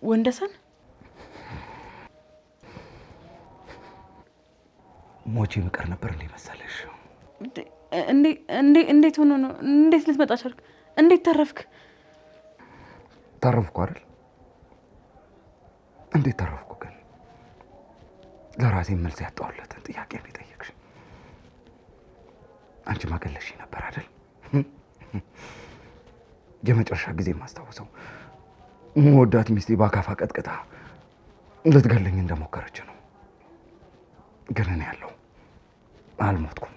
ወንደሰን ሞቼ ምቀር ነበር እንዴ መሰለሽ? እንዴት ሆኖ ነው? እንዴት ልትመጣ ቻልክ? እንዴት ተረፍክ? ተረፍኩ አይደል? እንዴት ተረፍኩ ግን? ለራሴ መልስ ያጣሁለትን ጥያቄ ነው የጠየቅሽ። አንቺ ማገለሽ ነበር አይደል? የመጨረሻ ጊዜ ማስታወሰው ሞዳት ሚስቴ ባካፋ ቀጥቅጣ ልትገለኝ እንደሞከረች ነው። ግን እኔ ያለው አልሞትኩም።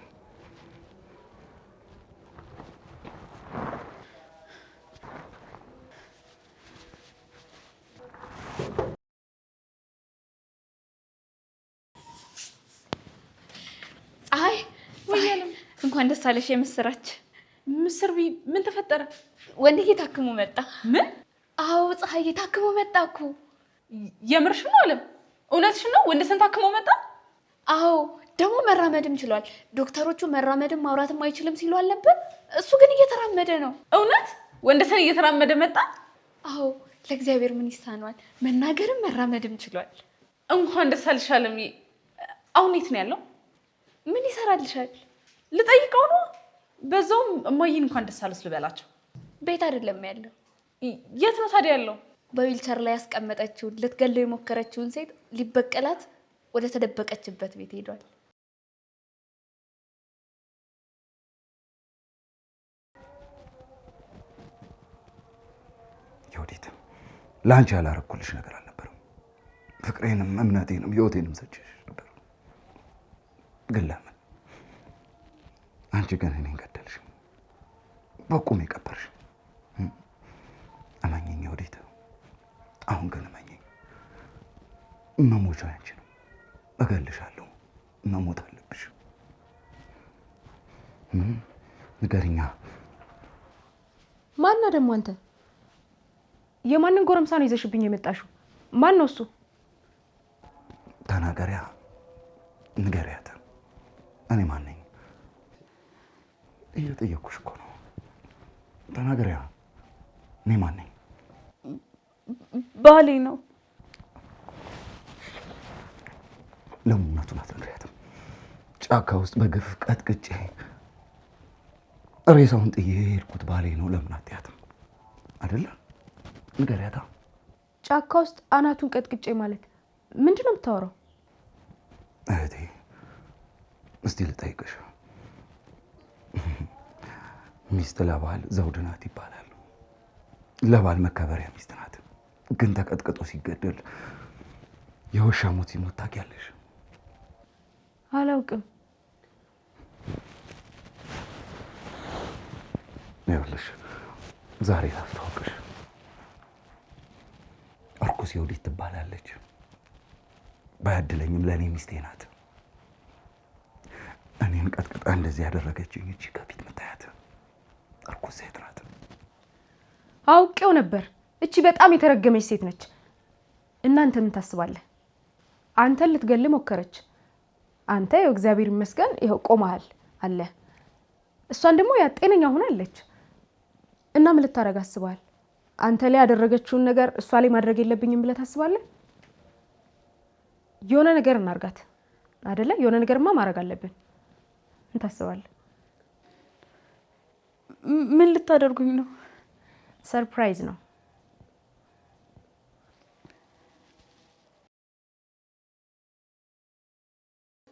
አይ ወይኔም እንኳን ደስ አለሽ የምስራች። ምስር ምን ተፈጠረ? ወንድዬ ታክሞ መጣ። ምን? አዎ ፀሐዬ ታክሞ መጣ እኮ። የምርሽ ነው አለም? እውነትሽ ነው? ወንደሰን ታክሞ መጣ? አዎ ደግሞ መራመድም ችሏል። ዶክተሮቹ መራመድም ማውራትም አይችልም ሲሉ አልነበር? እሱ ግን እየተራመደ ነው። እውነት? ወንደሰን እየተራመደ መጣ? አዎ ለእግዚአብሔር ምን ይሳነዋል? መናገርም መራመድም ችሏል። እንኳን ደስ አለሽ አለምዬ። አሁን የት ነው ያለው? ምን ይሰራልሻል? ልጠይቀው ነው። በዛውም እማዬን እንኳን ደስ አለሽ ልበላቸው። ቤት አይደለም ያለው። የት ነው ታዲያ ያለው? በዊልቸር ላይ ያስቀመጠችውን ልትገለው የሞከረችውን ሴት ሊበቀላት ወደ ተደበቀችበት ቤት ሄዷል። ዮዲት ላንቺ ያላረኩልሽ ነገር አልነበረም። ፍቅሬንም እምነቴንም ህይወቴንም ሰጭሽ ነበር። ግን ለምን? አንቺ ግን እኔን ገደልሽ፣ በቁም የቀበርሽ። እመኚኝ ዮዲት፣ አሁን ግን እመኚኝ። መሞቻው አንቺ ነው። እገልሻለሁ። መሞት አለብሽ። ንገሪኛ። ማን ነው ደግሞ አንተ? የማንን ጎረምሳ ነው ይዘሽብኝ የመጣሽው? ማን ነው እሱ? ተናገሪያ፣ ንገሪያት። እኔ ማን ነኝ? እየጠየኩሽ እኮ ነው። ተናገሪያ። እኔ ማን ነኝ? ባሌ ነው። ለምን እውነቱን አትነግሪያትም? ጫካ ውስጥ በግፍ ቀጥቅጬ ሬሳውን ጥዬ የሄድኩት ባሌ ነው። ለምን አትያትም? አይደለ? ንገሪያታ። ጫካ ውስጥ አናቱን ቀጥቅጬ ማለት ምንድን ነው የምታወራው? እህቴ እስቲ ልጠይቅሽ። ሚስት ለባል ዘውድ ናት ይባላል። ለባል መከበሪያ ሚስት ናት። ግን ተቀጥቅጦ ሲገደል የውሻ ሞት ሲሞት ታውቂያለሽ? አላውቅም። ይኸውልሽ ዛሬ ላስተዋውቅሽ። እርኩስ ዮዲት ትባላለች። ባያድለኝም ለእኔ ሚስቴ ናት። እኔን ቀጥቅጣ እንደዚህ ያደረገችኝ እቺ ከፊት የምታያት እርኩስ ሴት ናት። አውቄው ነበር። እቺ በጣም የተረገመች ሴት ነች። እናንተ ምን ታስባለህ? አንተን ልትገል ሞከረች። አንተ ይኸው እግዚአብሔር ይመስገን ይኸው ቆመሃል አለ። እሷን ደግሞ ያ ጤነኛ ሆናለች። እና ምን ልታረግ አስበሃል? አንተ ላይ ያደረገችውን ነገር እሷ ላይ ማድረግ የለብኝም ብለህ ታስባለህ? የሆነ ነገር እናርጋት አይደለ? የሆነ ነገርማ ማድረግ አለብን። ምን ታስባለህ? ምን ልታደርጉኝ ነው? ሰርፕራይዝ ነው።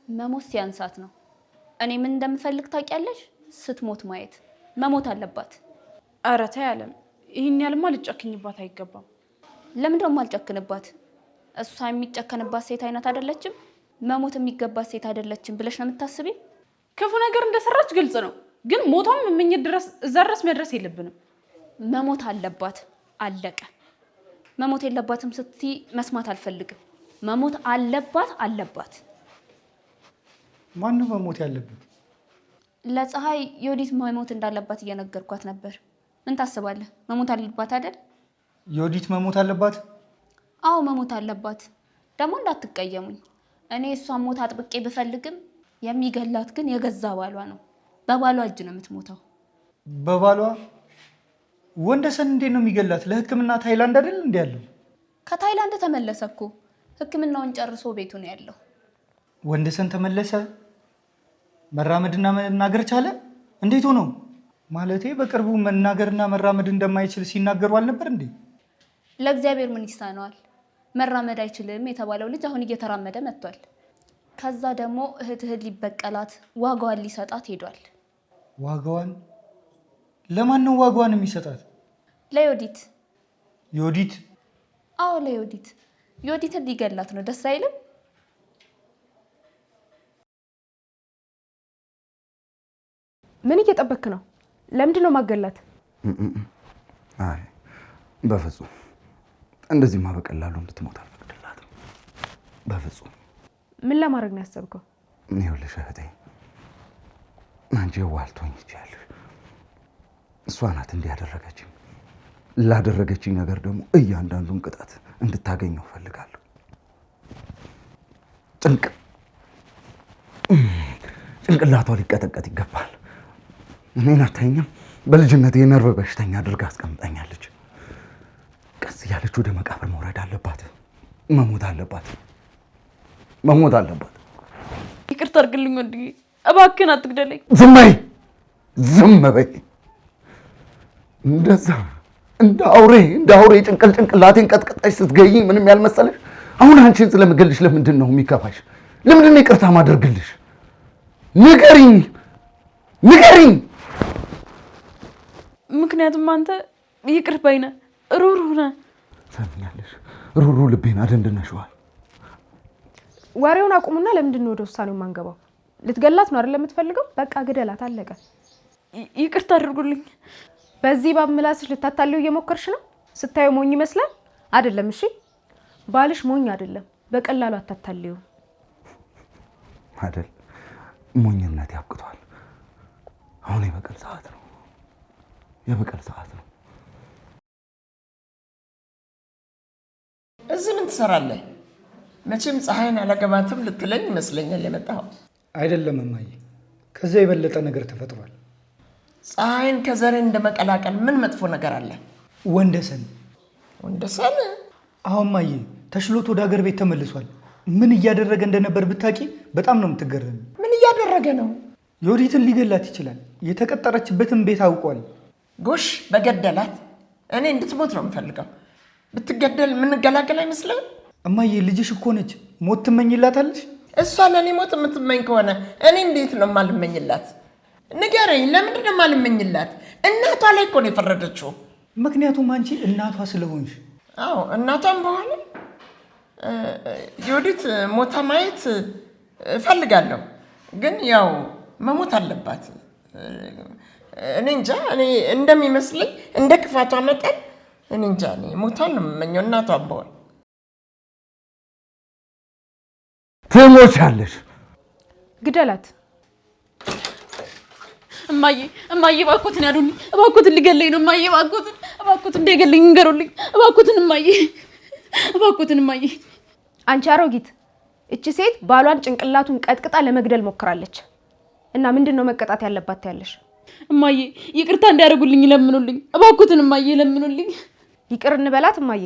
መሞት ሲያንሳት ነው። እኔ ምን እንደምፈልግ ታውቂያለሽ? ስትሞት ማየት። መሞት አለባት። ኧረ ተይ አለም፣ ይሄን ያልማ ልጨክኝባት አይገባም። ለምን ደግሞ አልጨክንባት? እሷ የሚጨከንባት ሴት አይነት አይደለችም። መሞት የሚገባት ሴት አይደለችም ብለሽ ነው የምታስቢ? ክፉ ነገር እንደሰራች ግልጽ ነው። ግን ሞቷም መመኘት ድረስ እዛ ድረስ መድረስ የለብንም። መሞት አለባት። አለቀ። መሞት የለባትም ስትይ መስማት አልፈልግም። መሞት አለባት። ማን ነው መሞት ያለበት? ለፀሐይ ዮዲት መሞት እንዳለባት እየነገርኳት ነበር። ምን ታስባለህ? መሞት አለባት አይደል? ዮዲት መሞት አለባት? አዎ መሞት አለባት። ደግሞ እንዳትቀየሙኝ፣ እኔ እሷን ሞት አጥብቄ ብፈልግም የሚገላት ግን የገዛ ባሏ ነው። በባሏ እጅ ነው የምትሞተው። በባሏ? ወንደሰን እንዴት ነው የሚገላት? ለሕክምና ታይላንድ አይደል እንዴ ያለው? ከታይላንድ ተመለሰ እኮ ሕክምናውን ጨርሶ ቤቱ ነው ያለው። ወንደሰን ተመለሰ? መራመድና መናገር ቻለ? እንዴት ሆኖ? ማለቴ በቅርቡ መናገርና መራመድ እንደማይችል ሲናገሩ አልነበር እንዴ? ለእግዚአብሔር ምን ይሳነዋል? መራመድ አይችልም የተባለው ልጅ አሁን እየተራመደ መጥቷል። ከዛ ደግሞ እህትህን ሊበቀላት ዋጋዋን ሊሰጣት ሄዷል። ዋጋዋን? ለማን ነው ዋጋዋን የሚሰጣት? ለዮዲት። ዮዲት? አዎ ለዮዲት። ዮዲትን ሊገላት ነው። ደስ አይልም? ምን እየጠበክ ነው? ለምንድን ነው ማገላት? አይ በፍጹም እንደዚህማ በቀላሉ እንድትሞት አልፈቅድላትም። በፍጹም። ምን ለማድረግ ነው ያሰብከው? ይኸውልሽ እህቴ፣ አንቺ ዋልቶኝ ይቻለሽ። እሷ ናት እንዲያደረገችኝ። ላደረገችኝ ነገር ደግሞ እያንዳንዱን ቅጣት እንድታገኘው ፈልጋለሁ። ጭንቅላቷ ሊቀጠቀጥ ይገባል። እኔን አታይኝም? በልጅነት የነርቭ በሽተኛ አድርጋ አስቀምጣኛለች። ቀስ እያለች ወደ መቃብር መውረድ አለባት። መሞት አለባት። መሞት አለባት። ይቅርታ አድርግልኝ ወንድዬ፣ እባክህን አትግደለኝ። ዝም በይ፣ ዝም በይ። እንደዛ እንደ አውሬ ጭንቅላቴን ቀጥቅጣሽ ስትገይኝ ምንም ያልመሰለሽ? አሁን አንቺን ስለምገልሽ ለምንድን ነው የሚከፋሽ? ለምንድን ነው ይቅርታ ማድረግልሽ? ንገሪኝ። ምክንያቱም አንተ ይቅር ባይ ነህ፣ ሩህሩህ ነህ። ሰምኛለሽ? ሩህሩህ ልቤን አደንድነሽዋል። ወሬውን አቁሙና ለምንድን ነው ወደ ውሳኔው ማንገባው? ልትገላት ነው አይደል የምትፈልገው? በቃ ግደላት፣ አለቀ። ይቅርታ አድርጉልኝ። በዚህ ባምላስሽ ልታታልዩ እየሞከርሽ ነው። ስታዩ ሞኝ ይመስላል አይደለም? እሺ ባልሽ ሞኝ አይደለም፣ በቀላሉ አታታልዩ አይደል? ሞኝነት ያብቅቷል። አሁን የበቀል ሰዓት ነው። እዚህ ምን ትሰራለህ? መቼም ፀሐይን አላገባትም ልትለኝ ይመስለኛል የመጣኸው። አይደለም እማዬ፣ ከዛ የበለጠ ነገር ተፈጥሯል። ፀሐይን ከዘሬ እንደመቀላቀል ምን መጥፎ ነገር አለ? ወንደሰን? አሁን እማዬ ተሽሎት ወደ ሀገር ቤት ተመልሷል። ምን እያደረገ እንደነበር ብታቂ በጣም ነው የምትገረሚ። ምን እያደረገ ነው? ዮዲትን ሊገላት ይችላል። የተቀጠረችበትን ቤት አውቋል። ጎሽ በገደላት። እኔ እንድትሞት ነው የምፈልገው። ብትገደል የምንገላገል አይመስልም? እማዬ ልጅሽ እኮ ነች። ሞት ትመኝላታለሽ? እሷ ለእኔ ሞት የምትመኝ ከሆነ እኔ እንዴት ነው የማልመኝላት? ንገረኝ፣ ለምንድን ነው የማልመኝላት? እናቷ ላይ እኮ ነው የፈረደችው። ምክንያቱም አንቺ እናቷ ስለሆንሽ። አዎ እናቷም በኋላ ዮዲት ሞታ ማየት እፈልጋለሁ፣ ግን ያው መሞት አለባት። እኔ እንጃ፣ እኔ እንደሚመስለኝ እንደ ክፋቷ መጠን እኔ እንጃ፣ እኔ ሞቷን ነው የምመኘው። እናቷም በኋላ ትሞቻለሽ። ግደላት። እማዬ እባክዎትን ያሉኝ፣ እባክዎትን ሊገለኝ ነው። እማዬ እባክዎትን እንዳይገለኝ ንገሩልኝ። እባክዎትን እማዬ። አንቺ አሮጊት፣ እቺ ሴት ባሏን ጭንቅላቱን ቀጥቅጣ ለመግደል ሞክራለች እና ምንድነው መቀጣት ያለባት ያለሽ? እማዬ ይቅርታ እንዲያደርጉልኝ ለምኑልኝ። እባክዎትን እማዬ ለምኑልኝ። ይቅር እንበላት እማዬ?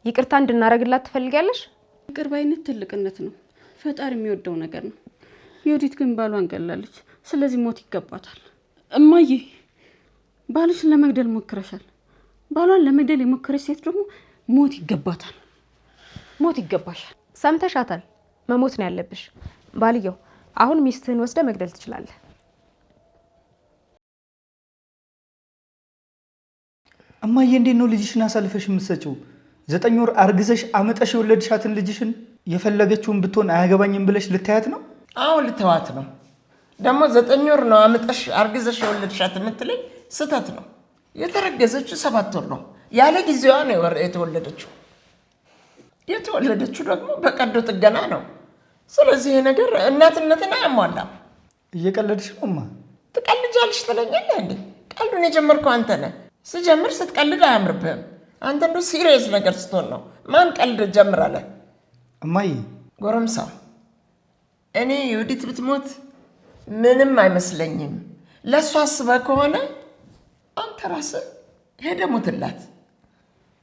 ይቅርታ እንድናረግላት ትፈልጊያለሽ? ይቅር ባይነት ትልቅነት ነው፣ ፈጣሪ የሚወደው ነገር ነው። ዮዲት ግን ባሏን ገላለች፣ ስለዚህ ሞት ይገባታል። እማዬ ባልሽን ለመግደል ሞክረሻል። ባሏን ለመግደል የሞከረች ሴት ደግሞ ሞት ይገባታል። ሞት ይገባሻል። ሰምተሻታል? መሞት ነው ያለብሽ። ባልየው አሁን ሚስትህን ወስደ መግደል ትችላለህ። እማዬ እንዴት ነው ልጅሽን አሳልፈሽ የምትሰጪው? 9 ወር አርግዘሽ አመጠሽ የወለድሻትን ልጅሽን የፈለገችውን ብትሆን አያገባኝም ብለሽ ልታያት ነው? አዎ ልተዋት ነው። ደግሞ 9 ወር ነው አመጠሽ አርግዘሽ የወለድሻት የምትለኝ ስህተት ነው። የተረገዘችው 7 ወር ነው። ያለ ጊዜዋ ነው የተወለደችው። የተወለደችው ደግሞ በቀዶ ጥገና ነው። ስለዚህ ይሄ ነገር እናትነትን አያሟላም። እየቀለድሽ ነው እማ? ትቀልጃለሽ ትለኛለህ እንዴ? ቀልዱን የጀመርከው አንተ ነህ። ስጀምር ስትቀልድ አያምርብህም። አንተ እንደው ሲሪየስ ነገር ስትሆን ነው። ማን ቀልድ ጀምራለህ? እማዬ ጎረምሳ፣ እኔ ዮዲት ብትሞት ምንም አይመስለኝም። ለእሷ አስበህ ከሆነ አንተ ራስህ ሄደህ ሞትላት።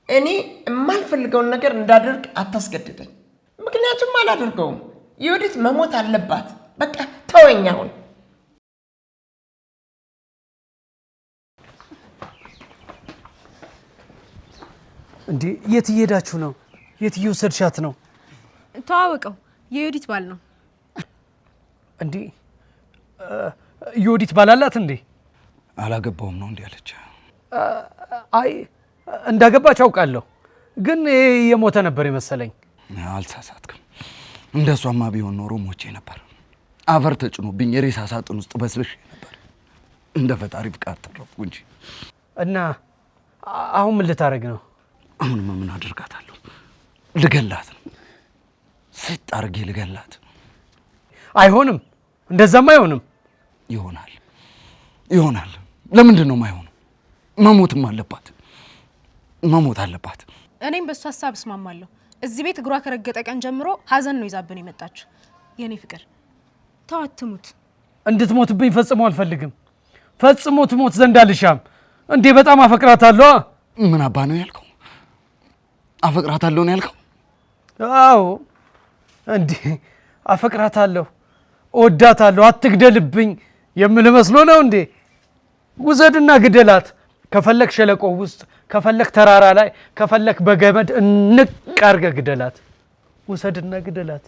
እኔ የማልፈልገውን ነገር እንዳደርግ አታስገድደኝ። ምክንያቱም አላደርገውም። የወዲት መሞት አለባት። በቃ ተወኝ አሁን። እንዴ የት እየሄዳችሁ ነው? የት እየወሰድሻት ነው? ተዋወቀው፣ የዮዲት ባል ነው። እንዴ ዮዲት ባል አላት እንዴ? አላገባውም ነው እንዴ አለች? አይ እንዳገባች አውቃለሁ፣ ግን የሞተ ነበር የመሰለኝ። አልሳሳትክም። እንደሷማ ቢሆን ኖሮ ሞቼ ነበር። አፈር ተጭኖብኝ የሬሳ ሳጥን ውስጥ በስብሽ ነበር። እንደ ፈጣሪ ፍቃድ ተረፍኩ እንጂ። እና አሁን ምን ልታረግ ነው? አሁንማ ምን አደርጋታለሁ? ልገላት ነው። ስጥ አድርጌ ልገላት። አይሆንም፣ እንደዛማ አይሆንም። ይሆናል። ለምንድን ነው የማይሆነው? መሞትም አለባት፣ መሞት አለባት። እኔም በሱ ሀሳብ እስማማለሁ። እዚህ ቤት እግሯ ከረገጠ ቀን ጀምሮ ሀዘን ነው ይዛብን የመጣችው። የኔ ፍቅር ተዋት ትሙት። እንድትሞትብኝ ፈጽሞ አልፈልግም። ፈጽሞ ትሞት ዘንድ አልሻም። እንዴ በጣም አፈቅራታለሁ። ምን አባ ነው ያልከው? አፈቅራታለሁ ነው ያልከው? አዎ እንዴ አፈቅራታለሁ፣ እወዳታለሁ፣ አትግደልብኝ የምል መስሎ ነው እንዴ? ውሰድና ግደላት። ከፈለክ ሸለቆ ውስጥ፣ ከፈለክ ተራራ ላይ፣ ከፈለክ በገመድ እንቅ አድርገህ ግደላት። ውሰድና ግደላት።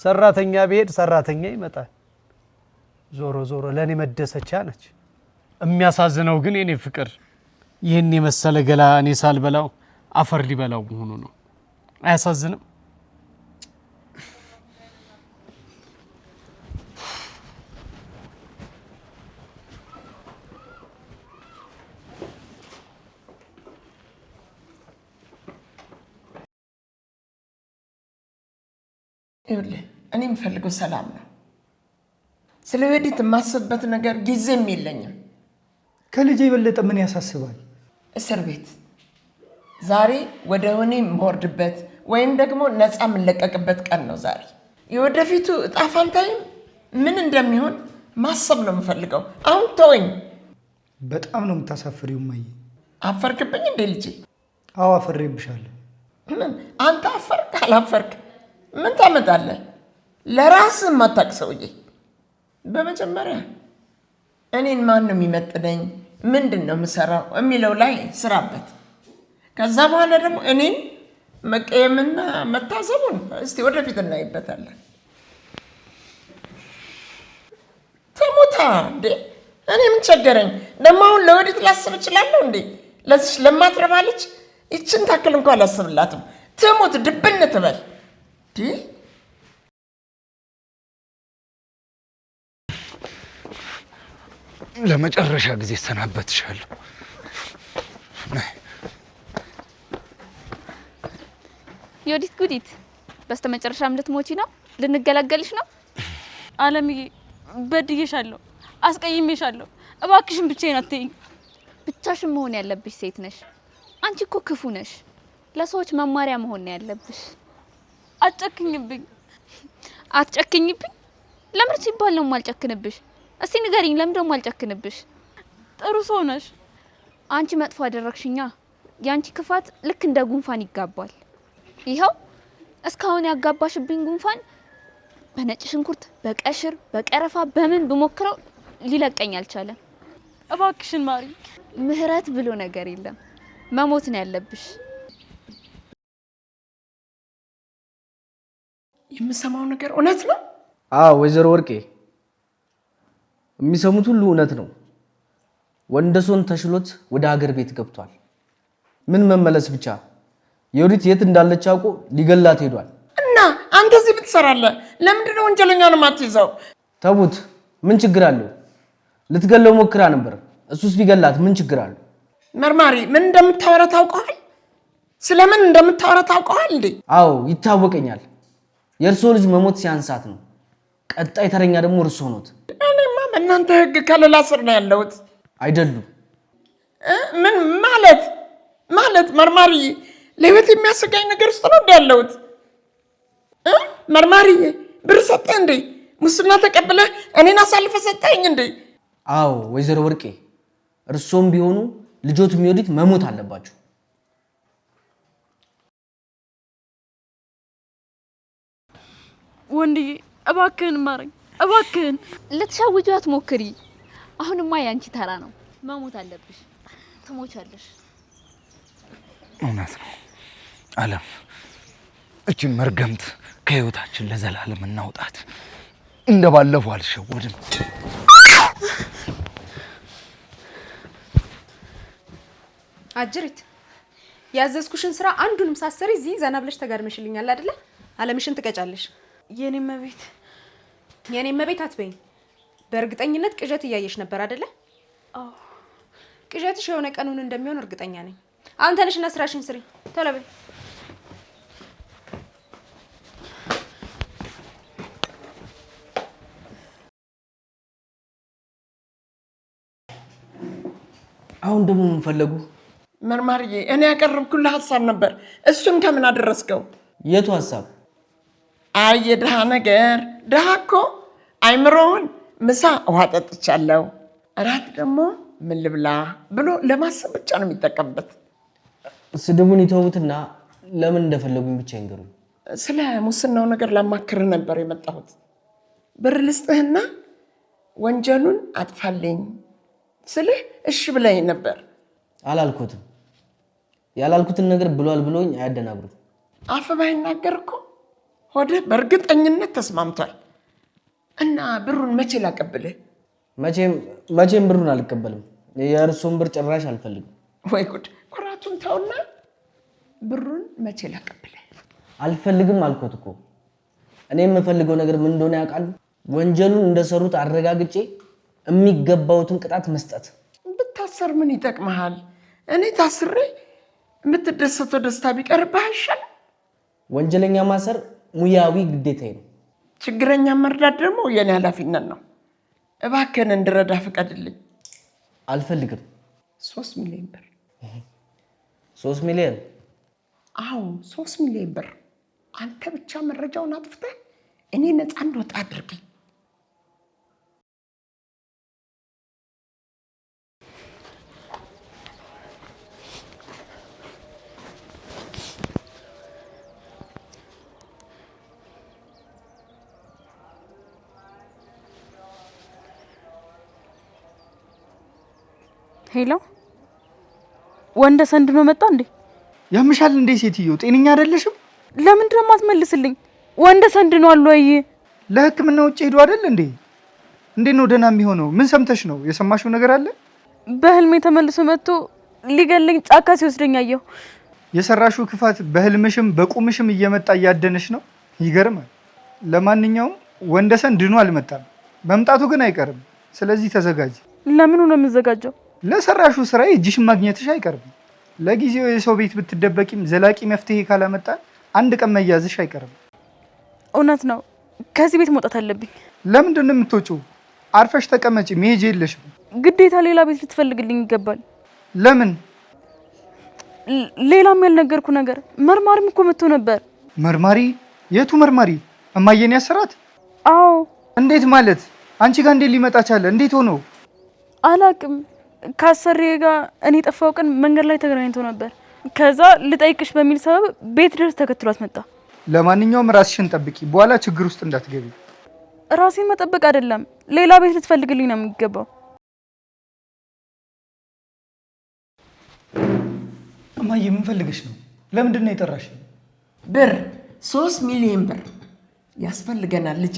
ሰራተኛ ብሄድ ሰራተኛ ይመጣል። ዞሮ ዞሮ ለእኔ መደሰቻ ነች። የሚያሳዝነው ግን የኔ ፍቅር ይህን የመሰለ ገላ እኔ ሳልበላው አፈር ሊበላው መሆኑ ነው። አያሳዝንም? ይኸውልህ እኔ የምፈልገው ሰላም ነው። ስለ ዮዲት የማስብበት ነገር ጊዜም የለኝም። ከልጄ የበለጠ ምን ያሳስባል? እስር ቤት ዛሬ ወደ ሆኔ የምወርድበት ወይም ደግሞ ነፃ የምንለቀቅበት ቀን ነው ዛሬ። የወደፊቱ እጣ ፋንታይም ምን እንደሚሆን ማሰብ ነው የምፈልገው። አሁን ተወኝ። በጣም ነው የምታሳፍሪው እማዬ። አፈርክብኝ እንዴ ልጄ? አዎ አፈሬብሻለሁ። ምን አንተ አፈርክ አላፈርክ ምን ታመጣለህ? ለራስህ የማታውቅ ሰውዬ። በመጀመሪያ እኔን ማን ነው የሚመጥነኝ፣ ምንድን ነው የምሰራው የሚለው ላይ ስራበት። ከዛ በኋላ ደግሞ እኔን መቀየምና መታዘቡን እስቲ ወደፊት እናይበታለን። ተሞታ እንዴ እኔ ምን ቸገረኝ? ደግሞ አሁን ለወዲት ላስብ እችላለሁ እንዴ? ለዚች ለማትረባ ልጅ ይችን ታክል እንኳን አላስብላትም። ትሞት ድብን ትበል። ለመጨረሻ ጊዜ ሰናበትሻለሁ። ዮዲት ጉዲት፣ በስተመጨረሻም ልትሞቺ ነው? ልንገላገልሽ ነው? አለምዬ በድዬሻለሁ፣ አስቀይሜሻለሁ። እባክሽን ብቻዬን አትይኝ። ብቻሽን መሆን ያለብሽ ሴት ነሽ። አንቺ እኮ ክፉ ነሽ። ለሰዎች መማሪያ መሆን ያለብሽ። አትጨክኝብኝ። አትጨክኝብኝ? ለምን ሲባል ነው የማልጨክንብሽ? እስቲ ንገሪኝ፣ ለምን ደግሞ አልጨክንብሽ? ጥሩ ሰው ነሽ። አንቺ መጥፎ አደረግሽኛ። ያንቺ ክፋት ልክ እንደ ጉንፋን ይጋባል። ይኸው እስካሁን ያጋባሽብኝ ጉንፋን በነጭ ሽንኩርት፣ በቀሽር፣ በቀረፋ በምን ብሞክረው ሊለቀኝ አልቻለም። እባክሽን ማሪ። ምህረት ብሎ ነገር የለም። መሞት ነው ያለብሽ። የምሰማው ነገር እውነት ነው? አዎ ወይዘሮ ወርቄ፣ የሚሰሙት ሁሉ እውነት ነው። ወንደሶን ተሽሎት ወደ ሀገር ቤት ገብቷል። ምን መመለስ ብቻ። ዮዲት የት እንዳለች አውቆ ሊገላት ሄዷል። እና አንተ እዚህ ብትሰራለህ ለምንድን ነው ወንጀለኛውን የማትይዘው? ተቡት፣ ምን ችግር አለው? ልትገለው ሞክራ ነበር። እሱስ ቢገላት ምን ችግር አለው? መርማሪ ምን እንደምታወራ ታውቀዋል? ስለምን እንደምታወራ ታውቀዋል እንዴ? አዎ ይታወቀኛል። የእርሶ ልጅ መሞት ሲያንሳት ነው። ቀጣይ ተረኛ ደግሞ እርሶ ኖት። እኔማ በእናንተ ህግ ከለላ ስር ነው ያለሁት። አይደሉም። ምን ማለት መርማሪ፣ ለህይወት የሚያሰጋኝ ነገር ውስጥ ነው ያለሁት። መርማሪ ብር ሰጠህ እንዴ? ሙስና ተቀብለህ እኔን አሳልፈ ሰጠኝ እንዴ? አዎ ወይዘሮ ወርቄ፣ እርሶም ቢሆኑ ልጆት የሚወዱት መሞት አለባቸው። ወንድዬ እባክህን ማረኝ፣ እባክህን። ልትሸውጂው አትሞክሪ። አሁንማ ያንቺ ተራ ነው። መሞት አለብሽ። ትሞቻለሽ። እውነት ነው አለም። እችን መርገምት ከህይወታችን ለዘላለም እናውጣት። እንደ ባለፈው አልሸወድም። አጅሪት ያዘዝኩሽን ስራ አንዱንም ሳሰሪ እዚህ ዘና ብለሽ ተጋድመሽልኛል አይደለ? አለምሽን ትቀጫለሽ። የኔ መቤት አትበይኝ። በእርግጠኝነት ቅዠት እያየሽ ነበር አይደለ? አዎ። ቅዠትሽ የሆነ ቀኑን እንደሚሆን እርግጠኛ ነኝ። አሁን ተነሽና ስራሽን ስሪ። ቶሎ በይ። አሁን ደግሞ ምን ፈለጉ? መርማሪዬ እኔ ያቀረብኩልህ ሀሳብ ነበር። እሱን ከምን አደረስከው? የቱ ሀሳብ? አይ የድሃ ነገር። ድሃ እኮ አይምሮውን ምሳ ውሃ ጠጥቻለሁ፣ እራት ደግሞ ምን ልብላ ብሎ ለማሰብ ብቻ ነው የሚጠቀምበት። ስድቡን ይተውትና ለምን እንደፈለጉኝ ብቻ ይንገሩኝ። ስለ ሙስናው ነገር ላማክርህ ነበር የመጣሁት። ብር ልስጥህና ወንጀሉን አጥፋልኝ ስልህ እሺ ብለኝ ነበር። አላልኩትም። ያላልኩትን ነገር ብሏል ብሎኝ አያደናግሩት። አፍ ባይናገር እኮ ሆድህ በእርግጠኝነት ተስማምቷል። እና ብሩን መቼ ላቀብልህ? መቼም ብሩን አልቀበልም። የእርሱን ብር ጭራሽ አልፈልግም። ወይ ጉድ! ኩራቱን ተውና ብሩን መቼ ላቀብልህ? አልፈልግም አልኩት እኮ። እኔ የምፈልገው ነገር ምን እንደሆነ ያውቃሉ? ወንጀሉን እንደሰሩት አረጋግጬ የሚገባውትን ቅጣት መስጠት። ብታሰር ምን ይጠቅመሃል? እኔ ታስሬ የምትደሰተው ደስታ ቢቀርብህ አይሻልም? ወንጀለኛ ማሰር ሙያዊ ግዴታዬ ነው። ችግረኛ መርዳት ደግሞ የኔ ኃላፊነት ነው። እባክህን እንድረዳ ፍቀድልኝ። አልፈልግም። 3 ሚሊዮን ብር። 3 ሚሊዮን? አዎ 3 ሚሊዮን ብር። አንተ ብቻ መረጃውን አጥፍተህ እኔ ነፃ እንድወጣ አድርገኝ። ሄሎ ወንደሰን ነው መጣ እንዴ? ያምሻል እንዴ ሴትዮ? ጤነኛ አይደለሽም? ለምንድን ነው የማትመልስልኝ? ወንደሰን ነው አሉ። አይ ለሕክምና ውጭ ሄዶ አይደል እንዴ? እንዴት ነው ደህና የሚሆነው? ምን ሰምተሽ ነው? የሰማሽው ነገር አለ? በህልሜ ተመልሶ መጥቶ ሊገለኝ ጫካ ሲወስደኝ አየሁ። የሰራሽው ክፋት በህልምሽም በቁምሽም እየመጣ እያደነሽ ነው። ይገርማል። ለማንኛውም ወንደሰን ድኖ አልመጣም። መምጣቱ ግን አይቀርም። ስለዚህ ተዘጋጂ። ለምኑ ነው የምዘጋጀው? ለሰራሽው ስራ እጅሽን ማግኘትሽ አይቀርም። ለጊዜው የሰው ቤት ብትደበቂም ዘላቂ መፍትሄ ካላመጣ አንድ ቀን መያዝሽ አይቀርም። እውነት ነው። ከዚህ ቤት መውጣት አለብኝ። ለምንድን ነው የምትወጪው? አርፈሽ ተቀመጪ። መሄጃ የለሽም። ግዴታ ሌላ ቤት ልትፈልግልኝ ይገባል። ለምን? ሌላም ያልነገርኩ ነገር መርማሪም እኮ መጥቶ ነበር። መርማሪ? የቱ መርማሪ? እማየን ያሰራት? አዎ። እንዴት ማለት? አንቺ ጋር እንዴት ሊመጣ ቻለ? እንዴት ሆኖ? አላቅም። ካሰሪዬ ጋር እኔ ጠፋው ቀን መንገድ ላይ ተገናኝቶ ነበር። ከዛ ልጠይቅሽ በሚል ሰበብ ቤት ድረስ ተከትሏት መጣ። ለማንኛውም ራስሽን ጠብቂ፣ በኋላ ችግር ውስጥ እንዳትገቢ። ራሴን መጠበቅ አይደለም ሌላ ቤት ልትፈልግልኝ ነው የሚገባው። እማዬ ምን ፈልገሽ ነው? ለምንድን ነው የጠራሽ? ብር 3 ሚሊዮን ብር ያስፈልገናል ልጅ።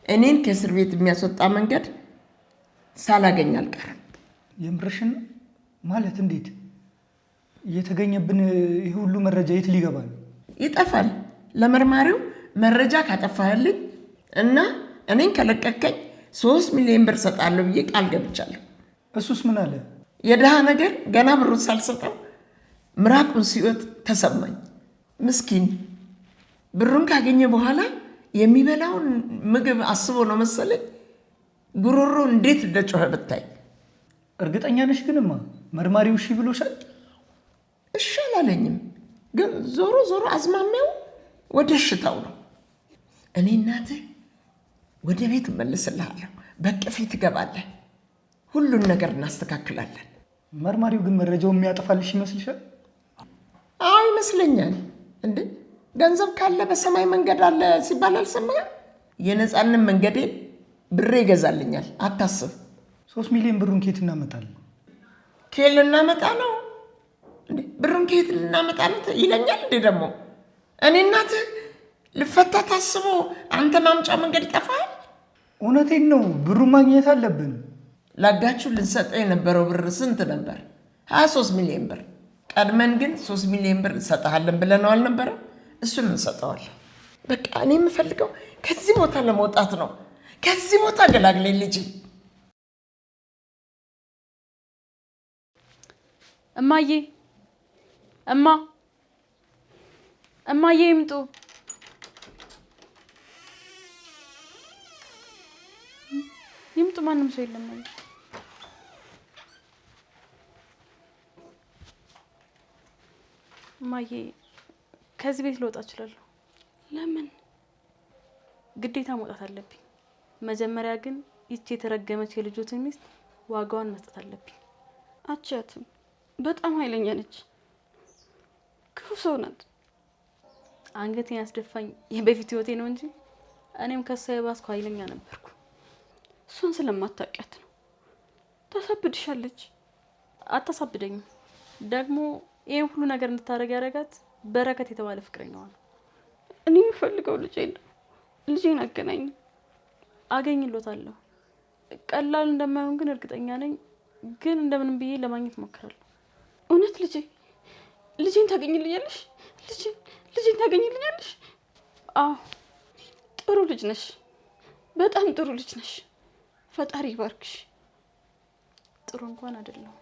እኔን ከእስር ቤት የሚያስወጣ መንገድ ሳላገኝ አልቀርም። የምርሽን ነው? ማለት እንዴት? እየተገኘብን ይህ ሁሉ መረጃ የት ሊገባ ነው? ይጠፋል። ለመርማሪው መረጃ ካጠፋህልኝ እና እኔን ከለቀቀኝ 3 ሚሊዮን ብር ሰጣለሁ ብዬ ቃል ገብቻለሁ። እሱስ ምን አለ? የድሃ ነገር ገና ብሩን ሳልሰጠው ምራቁን ሲወጥ ተሰማኝ። ምስኪን ብሩን ካገኘ በኋላ የሚበላውን ምግብ አስቦ ነው መሰለኝ ጉሮሮ እንዴት እንደጮኸ ብታይ። እርግጠኛ ነሽ ግንማ? መርማሪው እሺ ብሎሻል? እሺ አላለኝም፣ ግን ዞሮ ዞሮ አዝማሚያው ወደ እሽታው ነው። እኔ እናትህ ወደ ቤት እመልስልሃለሁ፣ በቅፌ ትገባለህ፣ ሁሉን ነገር እናስተካክላለን። መርማሪው ግን መረጃው የሚያጠፋልሽ ይመስልሻል? አዎ ይመስለኛል። እንዴ ገንዘብ ካለ በሰማይ መንገድ አለ ሲባል አልሰማህም? የነፃነት መንገዴ ብሬ ይገዛልኛል። አታስብ። 3 ሚሊዮን ብሩን ከየት እናመጣለን? ከየት ልናመጣ ነው እንዴ? ብሩን ከየት ልናመጣ ነው ይለኛል እንዴ ደግሞ? እኔ እናትህ ልፈታ ታስቦ አንተ ማምጫ መንገድ ይጠፋል? እውነቴን ነው። ብሩን ማግኘት አለብን። ላጋችሁ ልንሰጠው የነበረው ብር ስንት ነበር? 23 ሚሊዮን ብር። ቀድመን ግን 3 ሚሊዮን ብር እንሰጥሃለን ብለነው አልነበረም? እሱን እንሰጠዋለን። በቃ እኔ የምፈልገው ከዚህ ቦታ ለመውጣት ነው። ከዚህ ቦታ ገላግለኝ ልጅ። እማዬ እማዬ ይምጡ። ይምጡ። ማንም ሰው የለም። እማዬ ከዚህ ቤት ልወጣ እችላለሁ? ለምን? ግዴታ መውጣት አለብኝ። መጀመሪያ ግን ይቺ የተረገመች የልጆትን ሚስት ዋጋዋን መስጠት አለብኝ። አቻትም በጣም ኃይለኛ ነች። ክፉ ሰው ናት። አንገቴን ያስደፋኝ የበፊት ህይወቴ ነው እንጂ እኔም ከሷ የባስኩ ኃይለኛ ነበርኩ። እሷን ስለማታውቂያት ነው። ታሳብድሻለች። አታሳብደኝም። ደግሞ ይሄን ሁሉ ነገር እንድታደርግ ያደረጋት በረከት የተባለ ፍቅረኛዋ ነው። እኔ የምፈልገው ልጄን ነው። ልጄን አገናኝ። አገኝሎታለሁ። ቀላል እንደማይሆን ግን እርግጠኛ ነኝ። ግን እንደምንም ብዬ ለማግኘት ሞክራለሁ። እውነት ልጄን ታገኝልኛለሽ? ልጄን ታገኝልኛለሽ? አዎ፣ ጥሩ ልጅ ነሽ። በጣም ጥሩ ልጅ ነሽ። ፈጣሪ ይባርክሽ። ጥሩ እንኳን አይደለም።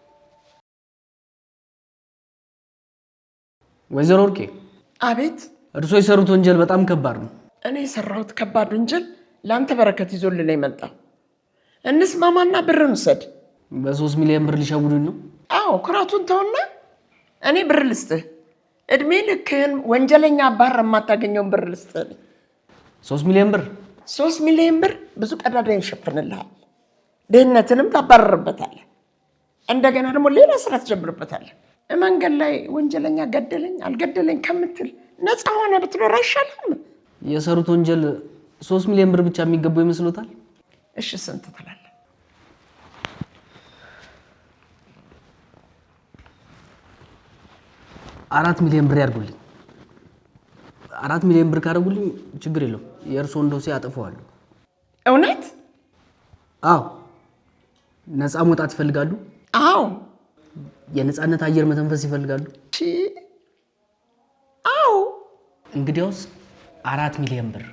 ወይዘሮ ወርቄ። አቤት። እርሶ የሰሩት ወንጀል በጣም ከባድ ነው። እኔ የሰራሁት ከባድ ወንጀል ለአንተ በረከት ይዞልኝ መጣ። እንስማማና ብርን ውሰድ። በ3 ሚሊዮን ብር ሊሸውዱኝ ነው? አዎ፣ ኩራቱን ተውና እኔ ብር ልስጥህ። እድሜ ልክህን ወንጀለኛ አባር የማታገኘውን ብር ልስጥህ። 3 ሚሊዮን ብር? 3 ሚሊዮን ብር ብዙ ቀዳዳ ይሸፍንልሃል። ድህነትንም ታባረርበታለህ። እንደገና ደግሞ ሌላ ስራ ትጀምርበታለህ። መንገድ ላይ ወንጀለኛ ገደለኝ አልገደለኝ ከምትል ነፃ ሆነ ብትኖር አይሻልም? የሰሩት ወንጀል 3 ሚሊዮን ብር ብቻ የሚገባው ይመስሎታል? እሺ ስንት ትላለህ? 4 ሚሊዮን ብር ያርጉልኝ። 4 ሚሊዮን ብር ካደረጉልኝ ችግር የለውም። የእርሶን ዶሴ አጥፈዋለሁ። እውነት? አዎ። ነፃ መውጣት ይፈልጋሉ? አዎ። የነፃነት አየር መተንፈስ ይፈልጋሉ? አዎ። እንግዲያውስ 4 ሚሊዮን ብር